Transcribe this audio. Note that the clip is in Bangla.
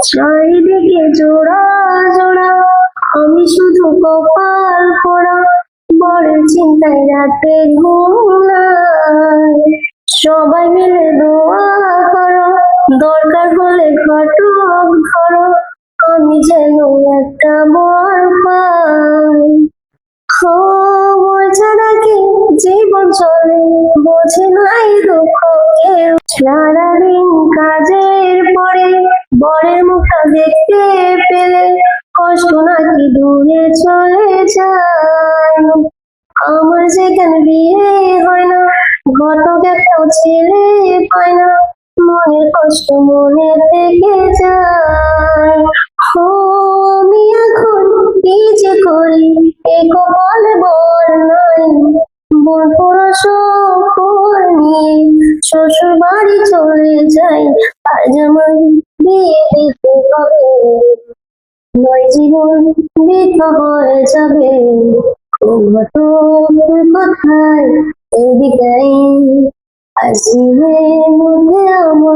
চারিদিকে জোড়া জোড়া, আমি শুধু কপাল পোড়া, বড় চিন্তায় রাতে ঘুম নাই। সবাই মিলে দোয়া করো, দরকার হলে ঘটক ধরো, আমি যেন একটা বর পাই। খবর ছাড়া কি জীবন চলে, বোঝে নাই দুঃখ কেউ। সারাদিন কাজের পরে বরের মুখটা দেখতে পেলে কষ্ট নাকি দূরে চলে যায়। আমার যেখানে বিয়ে হয় না, ঘটক একটাও ছেলে পায় না, মনের কষ্ট মনে থেকে যায়। আমি এখন কি যে করি, এ কপাল বল নাই। বোন পড়াশোনা নিয়ে শ্বশুর বাড়ি চলে যাই, আজ আমার বিয়ে দিতে হবে, নয় জীবন বৃথা হয়ে যাবে। ঘটক কোথায়, এদিকে আসিবে মধ্যে আমার।